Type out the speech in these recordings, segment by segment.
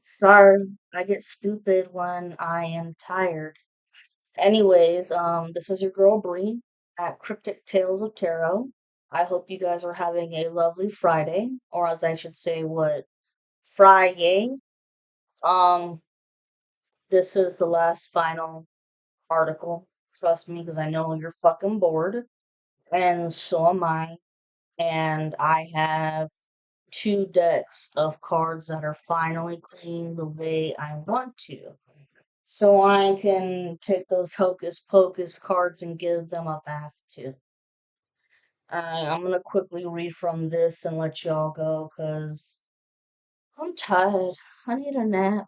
Sorry, I get stupid when I am tired. Anyways, this is your girl Bree at Cryptic Tales of Tarot. I hope you guys are having a lovely Friday, or as I should say, what Friday. Um, this is the last final article. Trust me, because I know you're fucking bored, and so am I. And I have two decks of cards that are finally clean the way I want to. So I can take those hocus pocus cards and give them a bath too. I'm gonna quickly read from this and let y'all go because I'm tired. I need a nap.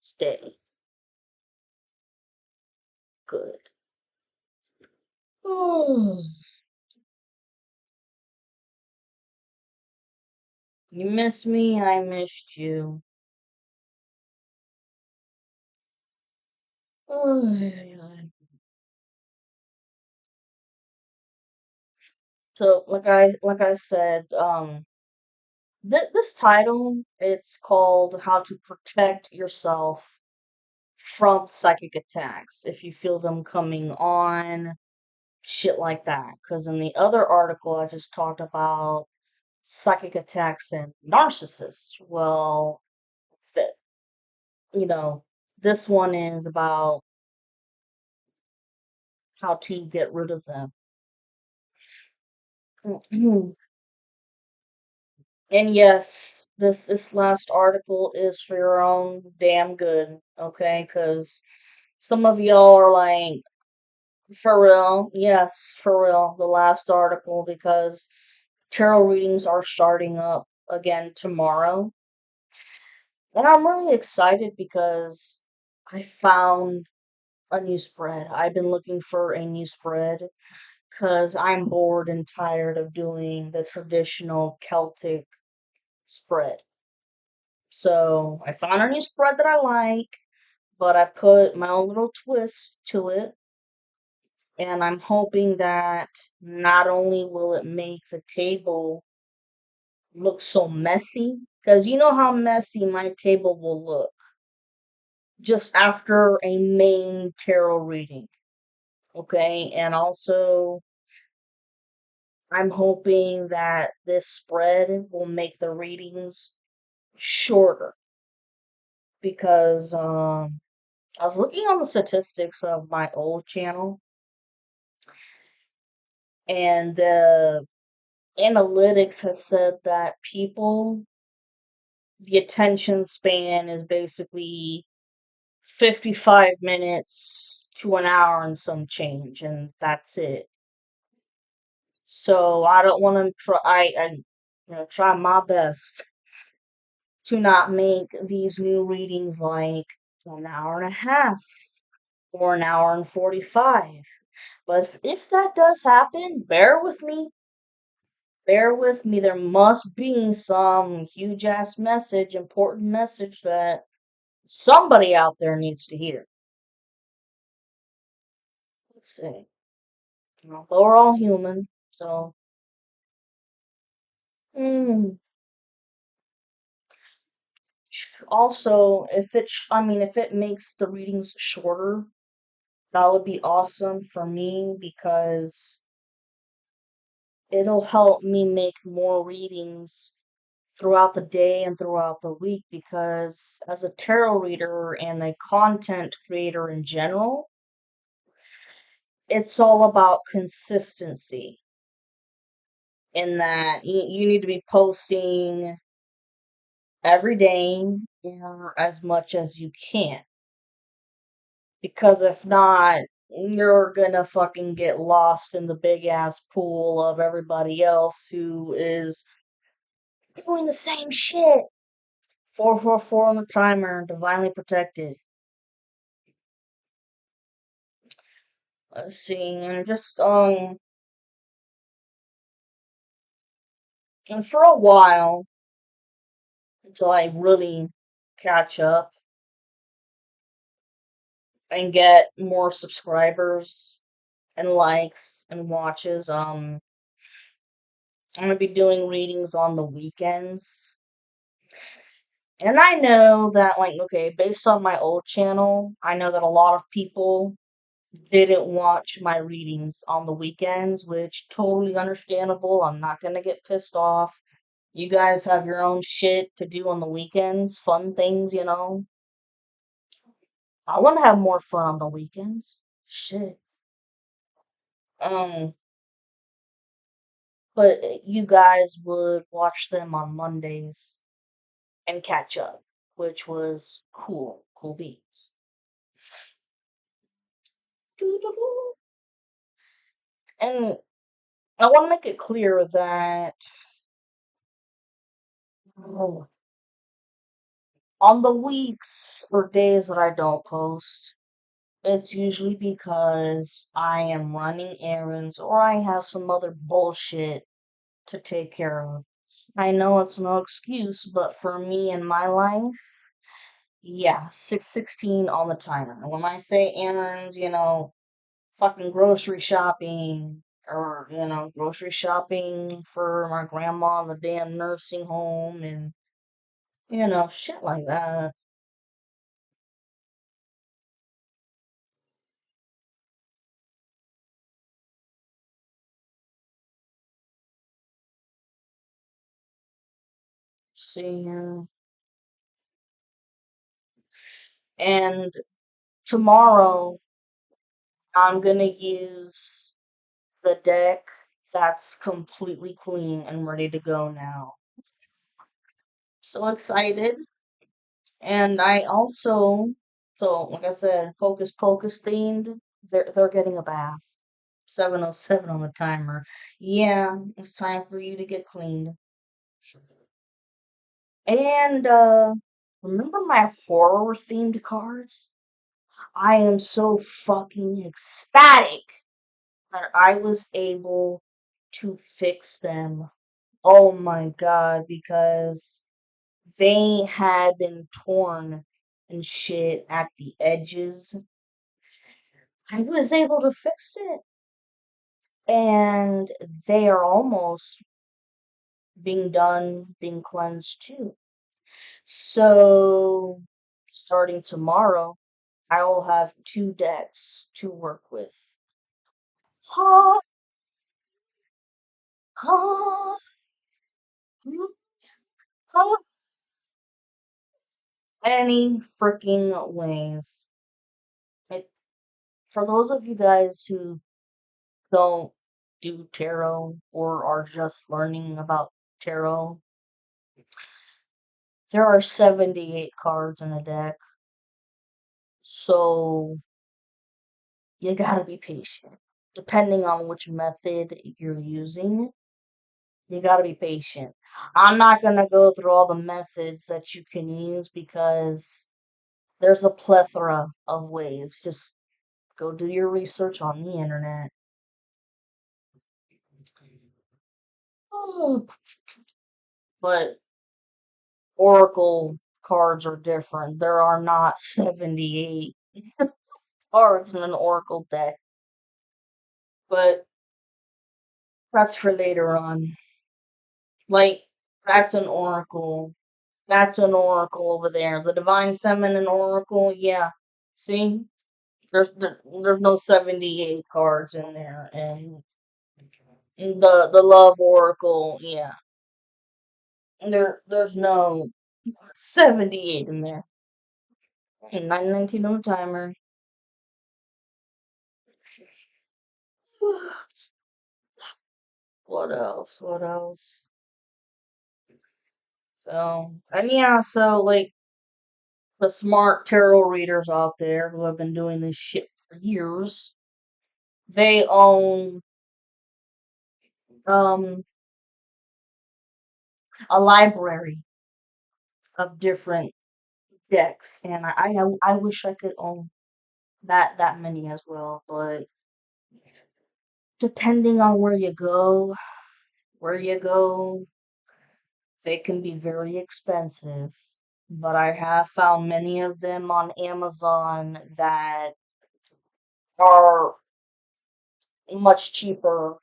Stay. Good. Oh, you missed me, I missed you. Oh, so like I said, this title it's called How to Protect Yourself from Psychic Attacks if you feel them coming on, shit like that. Because in the other article, I just talked about psychic attacks and narcissists. Well, that you know, this one is about how to get rid of them. And yes, this last article is for your own damn good, okay? Because some of y'all are like, for real, yes, for real, the last article because tarot readings are starting up again tomorrow. And I'm really excited because I found a new spread. I've been looking for a new spread because I'm bored and tired of doing the traditional Celtic spread. So I found a new spread that I like, but I put my own little twist to it. And I'm hoping that not only will it make the table look so messy, because you know how messy my table will look just after a main tarot reading. Okay, and also I'm hoping that this spread will make the readings shorter because I was looking on the statistics of my old channel and the analytics has said that people the attention span is basically 55 minutes to an hour and some change and that's it. So I don't want to try. Try my best to not make these new readings like an hour and a half or an hour and 45. But if that does happen, bear with me. Bear with me. There must be some huge ass message, important message that somebody out there needs to hear. Let's see. Although we're all human, so. Mm, Also, if it makes the readings shorter, that would be awesome for me because it'll help me make more readings throughout the day and throughout the week because as a tarot reader and a content creator in general, it's all about consistency in that you need to be posting every day or as much as you can. Because if not, you're gonna fucking get lost in the big ass pool of everybody else who is doing the same shit. 444 on the timer, divinely protected. Let's see, and for a while until I really catch up. and get more subscribers and likes and watches. I'm gonna be doing readings on the weekends. And I know that, like, okay, based on my old channel, I know that a lot of people didn't watch my readings on the weekends, which totally understandable. I'm not gonna get pissed off. You guys have your own shit to do on the weekends, fun things, you know. I want to have more fun on the weekends. Shit. Um, but you guys would watch them on Mondays and catch up, which was cool. Cool beats. Doo-doo-doo. And I want to make it clear that oh, on the weeks or days that I don't post, it's usually because I am running errands or I have some other bullshit to take care of. I know it's no excuse, but for me in my life, yeah, 616 on the timer. When I say errands, fucking grocery shopping or, grocery shopping for my grandma in the damn nursing home and, shit like that. See here. And tomorrow, I'm gonna use the deck that's completely clean and ready to go now. So excited. And I also, so like I said, Focus Pocus themed, they're getting a bath. 707 on the timer. Yeah, it's time for you to get cleaned. And remember my horror themed cards? I am so fucking ecstatic that I was able to fix them. Oh my god, because they had been torn and shit at the edges. I was able to fix it. And they are almost being done, being cleansed too. So, starting tomorrow, I will have two decks to work with. Ha, ha, ha, any freaking ways. It, for those of you guys who don't do tarot or are just learning about tarot, there are 78 cards in a deck. So you gotta be patient. Depending on which method you're using, you gotta be patient. I'm not gonna go through all the methods that you can use because there's a plethora of ways. Just go do your research on the internet. Oh, but Oracle cards are different. There are not 78 cards in an Oracle deck, but that's for later on. Like, that's an Oracle. That's an Oracle over there. The Divine Feminine Oracle, yeah. See? There's no 78 cards in there. And the Love Oracle, yeah. There's no 78 in there. 919 on the timer. What else? What else? So, and yeah, so like the smart tarot readers out there who have been doing this shit for years, they own um a library of different decks, and I wish I could own that many as well, but depending on where you go, they can be very expensive. but I have found many of them on Amazon that are much cheaper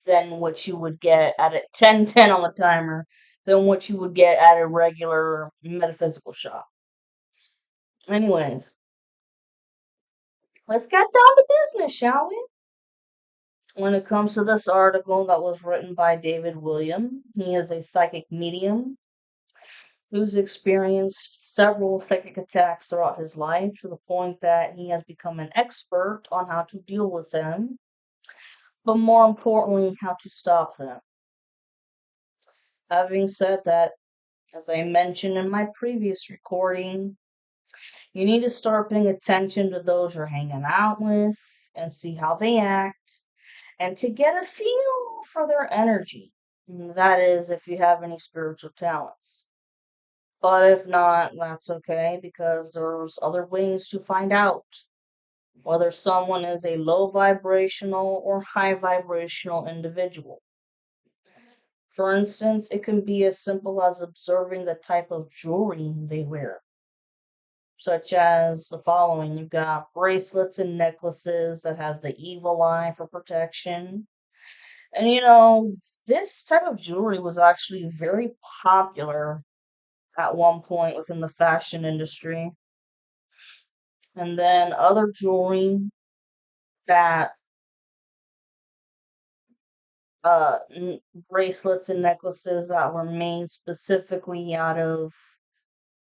than what you would get at a 10 on the timer than what you would get at a regular metaphysical shop. Anyways, let's get down to business, shall we? When it comes to this article that was written by David William, he is a psychic medium who's experienced several psychic attacks throughout his life to the point that he has become an expert on how to deal with them, but more importantly, how to stop them. Having said that, as I mentioned in my previous recording, you need to start paying attention to those you're hanging out with and see how they act and to get a feel for their energy. That is, if you have any spiritual talents. But if not, that's okay because there's other ways to find out whether someone is a low vibrational or high vibrational individual. For instance, it can be as simple as observing the type of jewelry they wear, such as the following. You've got bracelets and necklaces that have the evil eye for protection. And this type of jewelry was actually very popular at one point within the fashion industry. And then other jewelry that bracelets and necklaces that were made specifically out of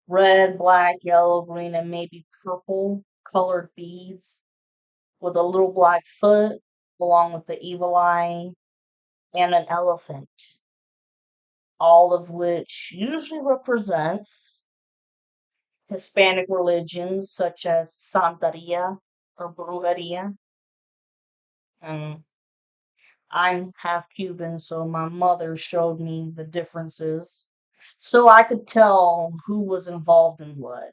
red, black, yellow, green, and maybe purple colored beads with a little black foot, along with the evil eye and an elephant, all of which usually represents Hispanic religions such as Santeria or Brujeria. And I'm half Cuban, so my mother showed me the differences so I could tell who was involved in what.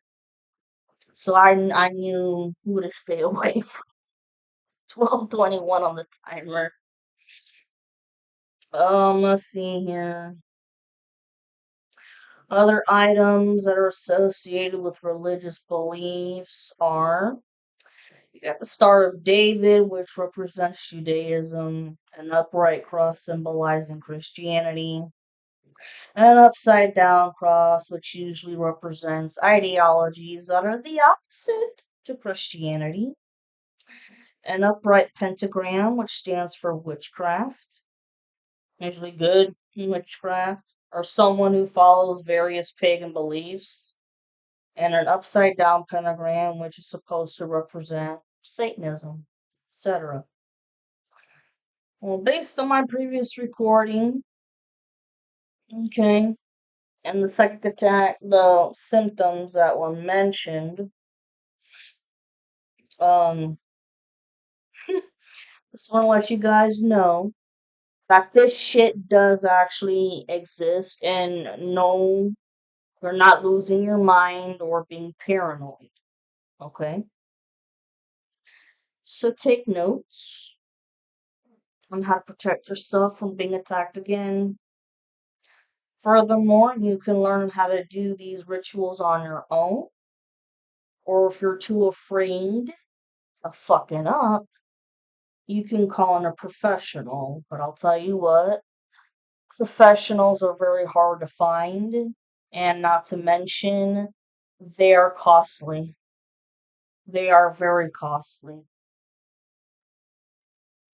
So I knew who to stay away from. 12:21 on the timer. Let's see here. Other items that are associated with religious beliefs are you got the Star of David, which represents Judaism, an upright cross symbolizing Christianity, and an upside down cross, which usually represents ideologies that are the opposite to Christianity, an upright pentagram, which stands for witchcraft, usually good in witchcraft, or someone who follows various pagan beliefs, and an upside down pentagram, which is supposed to represent Satanism, etc. Well, based on my previous recording, okay, and the psychic attack, the symptoms that were mentioned, um, just want to let you guys know that this shit does actually exist, and no, you're not losing your mind or being paranoid, okay? So take notes on how to protect yourself from being attacked again. Furthermore, you can learn how to do these rituals on your own, or if you're too afraid of fucking up, you can call in a professional. But I'll tell you what, professionals are very hard to find, and not to mention, they are costly. They are very costly.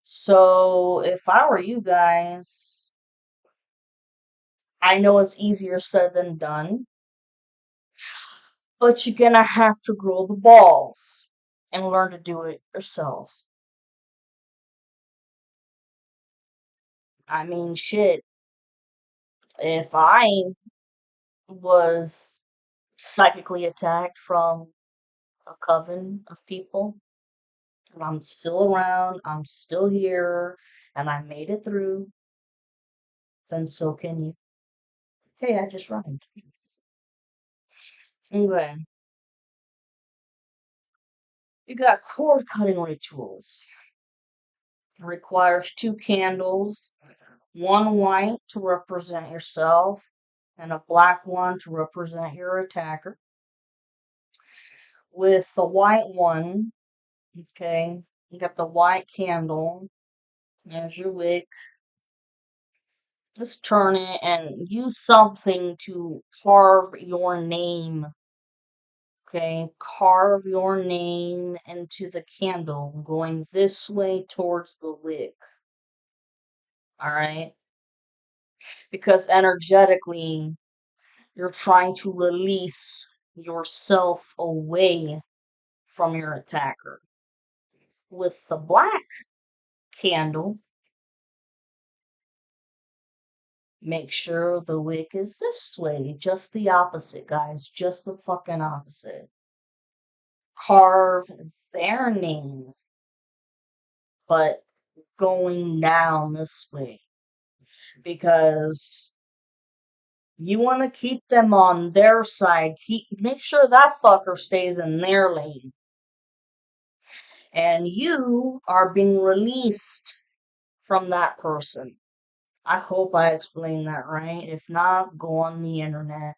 So, if I were you guys, I know it's easier said than done, but you're gonna have to grow the balls and learn to do it yourselves. I mean, shit, if I was psychically attacked from a coven of people, and I'm still around, I'm still here, and I made it through, then so can you. Hey, I just rhymed. Anyway, you got cord cutting rituals. It requires two candles, one white to represent yourself, and a black one to represent your attacker. With the white one, okay, you got the white candle as your wick. Just turn it and use something to carve your name. Okay, carve your name into the candle going this way towards the wick. Alright? Because energetically, you're trying to release yourself away from your attacker. With the black candle, make sure the wick is this way. Just the opposite, guys. Just the fucking opposite. Carve their name, but going down this way. Because you want to keep them on their side. Make sure that fucker stays in their lane. And you are being released from that person. I hope I explained that right. If not, go on the internet.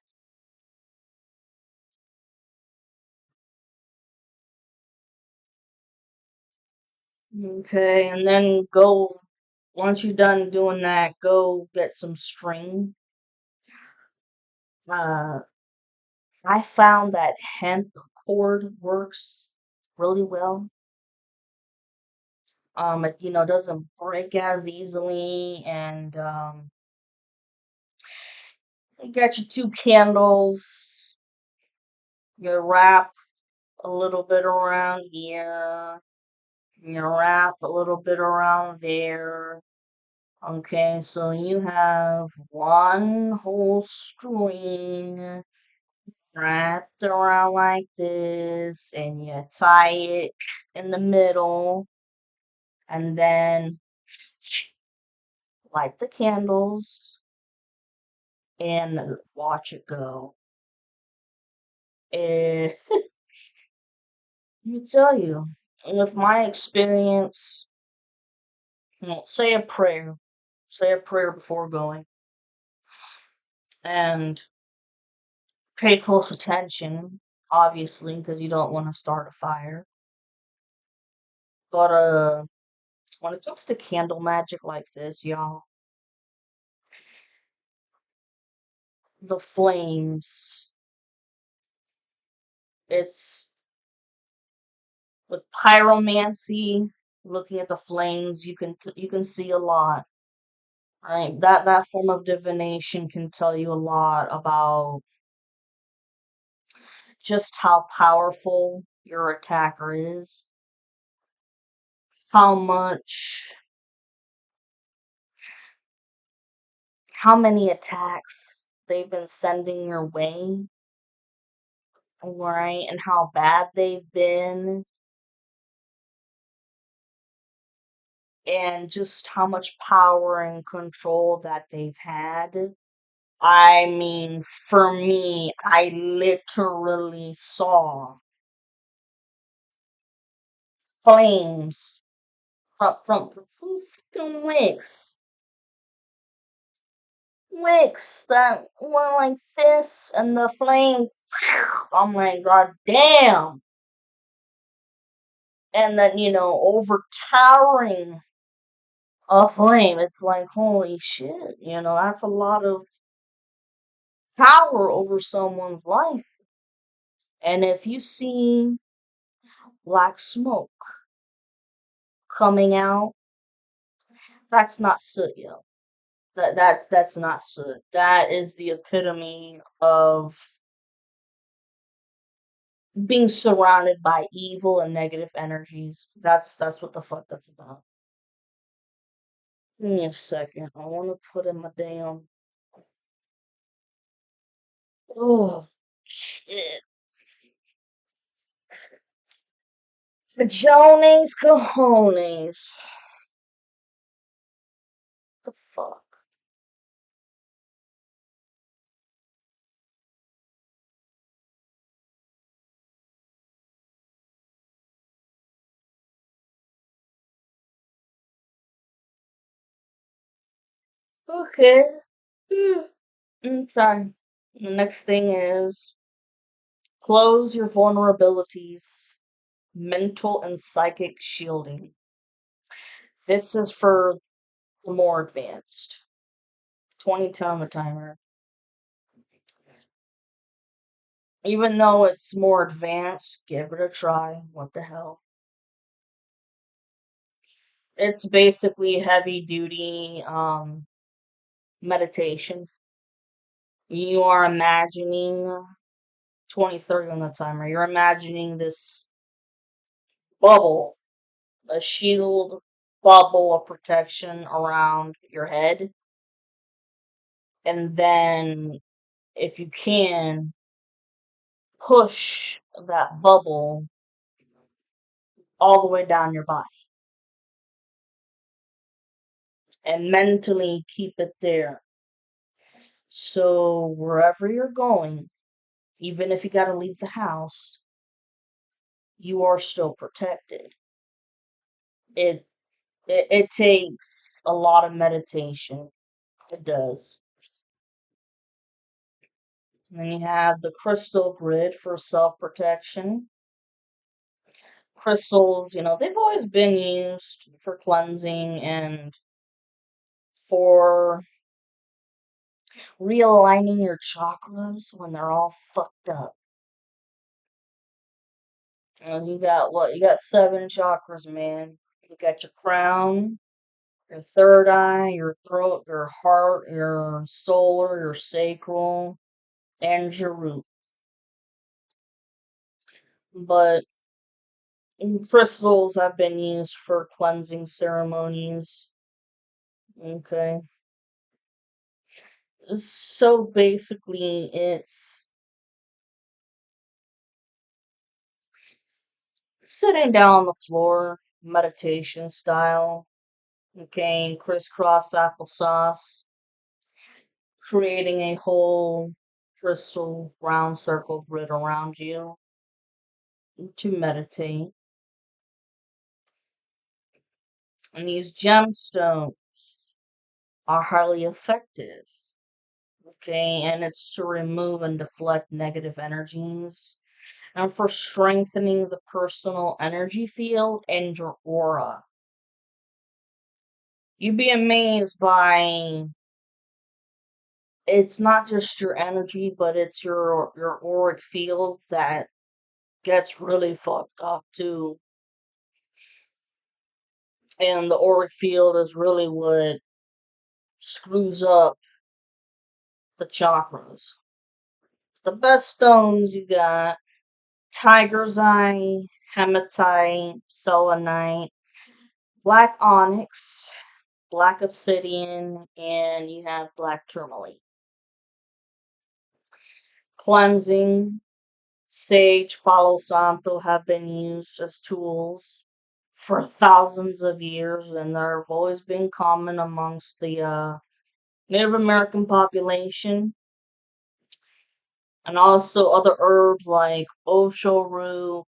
Okay, and then go, once you're done doing that, go get some string. Uh, I found that hemp cord works really well. It, doesn't break as easily, and you got your two candles. You wrap a little bit around here. You wrap a little bit around there. Okay, so you have one whole string wrapped around like this, and you tie it in the middle, and then light the candles and watch it go. Eh, let me tell you, with my experience, say a prayer. Say a prayer before going. And pay close attention, obviously, because you don't want to start a fire. But when it comes to candle magic like this, y'all, the flames, it's with pyromancy, looking at the flames, you can see a lot. Right? That form of divination can tell you a lot about just how powerful your attacker is, how much, how many attacks they've been sending your way, right? And how bad they've been, and just how much power and control that they've had. I mean, for me, I literally saw flames from freaking wicks that went like this, and the flame. I'm like, God damn! And then overtowering a flame. It's like, holy shit! That's a lot of power over someone's life. And if you see black smoke coming out, that's not soot, yo. That's not soot. That is the epitome of being surrounded by evil and negative energies. That's what the fuck that's about. Give me a second. I want to put in my damn. Oh shit. Vajones cojones. The fuck. Okay. Sorry. The next thing is close your vulnerabilities, mental and psychic shielding. This is for the more advanced. 2010 on the timer. Even though it's more advanced, give it a try. What the hell? It's basically heavy duty meditation. You are imagining 2030 on the timer. You're imagining this bubble, a shield bubble of protection around your head. And then, if you can, push that bubble all the way down your body and mentally keep it there. So, wherever you're going, even if you got to leave the house, you are still protected. It, it takes a lot of meditation. It does. And then you have the crystal grid for self protection. Crystals, they've always been used for cleansing and for realigning your chakras when they're all fucked up. And you got what? You got seven chakras, man. You got your crown, your third eye, your throat, your heart, your solar, your sacral, and your root. But crystals have been used for cleansing ceremonies. Okay. So basically, it's sitting down on the floor, meditation style. Okay, crisscross applesauce, creating a whole crystal round circle grid around you to meditate. And these gemstones are highly effective. Okay, and it's to remove and deflect negative energies and for strengthening the personal energy field and your aura. You'd be amazed by it's not just your energy, but it's your auric field that gets really fucked up too. And the auric field is really what screws up the chakras. The best stones you got tiger's eye, hematite, selenite, black onyx, black obsidian, and you have black tourmaline. Cleansing, sage, palo santo have been used as tools for thousands of years, and they've always been common amongst the Native American population, and also other herbs like osho root,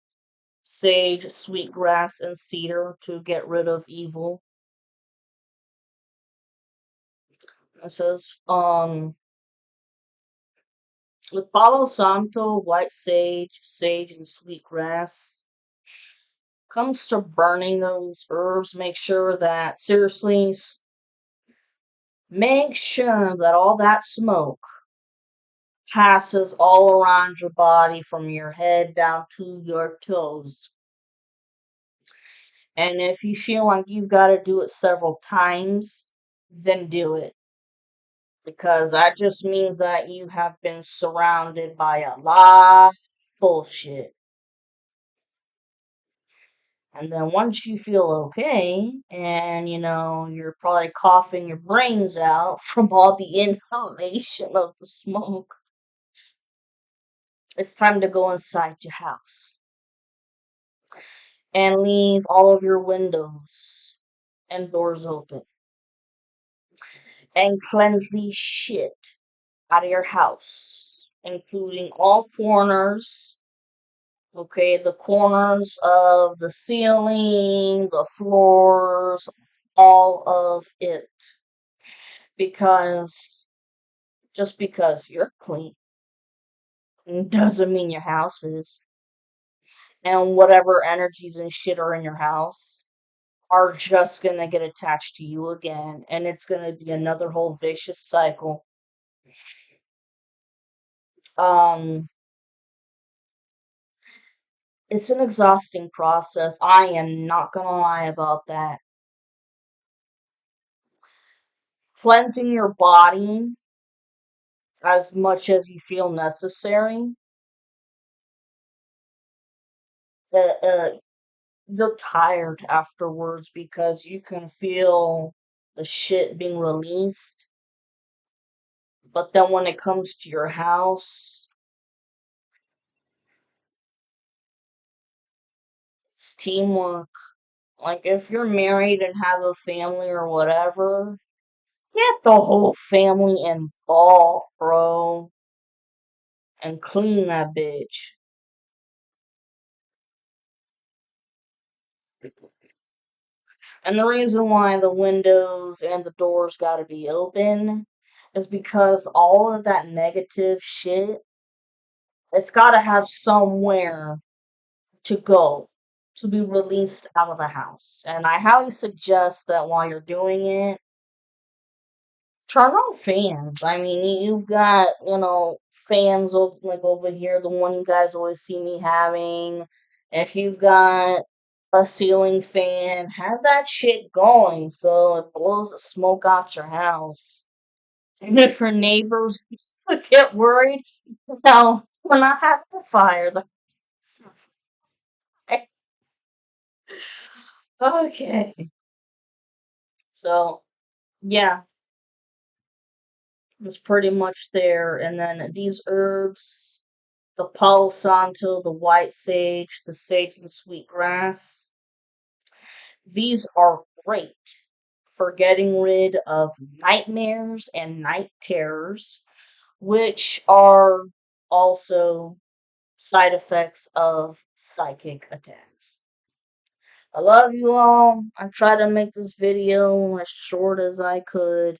sage, sweetgrass, and cedar to get rid of evil. It says, with Palo Santo, white sage, sage, and sweetgrass, comes to burning those herbs, seriously, make sure that all that smoke passes all around your body from your head down to your toes. And if you feel like you've got to do it several times, then do it. Because that just means that you have been surrounded by a lot of bullshit. And then once you feel okay, and you're probably coughing your brains out from all the inhalation of the smoke, it's time to go inside your house and leave all of your windows and doors open and cleanse the shit out of your house, including all corners. Okay, the corners of the ceiling, the floors, all of it. Because Just because you're clean doesn't mean your house is. And whatever energies and shit are in your house are just gonna get attached to you again, and it's gonna be another whole vicious cycle. Um, it's an exhausting process. I am not gonna lie about that. Cleansing your body as much as you feel necessary, uh, uh, you're tired afterwards because you can feel the shit being released. But then when it comes to your house, it's teamwork. Like, if you're married and have a family or whatever, get the whole family involved, bro, and clean that bitch. And the reason why the windows and the doors gotta be open is because all of that negative shit, it's gotta have somewhere to go to be released out of the house. And I highly suggest that while you're doing it, turn on fans. I mean, you've got, fans over here, the one you guys always see me having. If you've got a ceiling fan, have that shit going so it blows the smoke out your house. And if your neighbors get worried, no, we're not having a fire. Okay. So, yeah, it's pretty much there. And then these herbs, the Palo Santo, the white sage, the sage and sweetgrass. These are great for getting rid of nightmares and night terrors, which are also side effects of psychic attacks. I love you all. I tried to make this video as short as I could.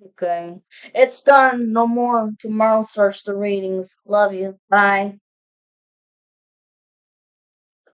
Okay. It's done. No more. Tomorrow starts the readings. Love you. Bye.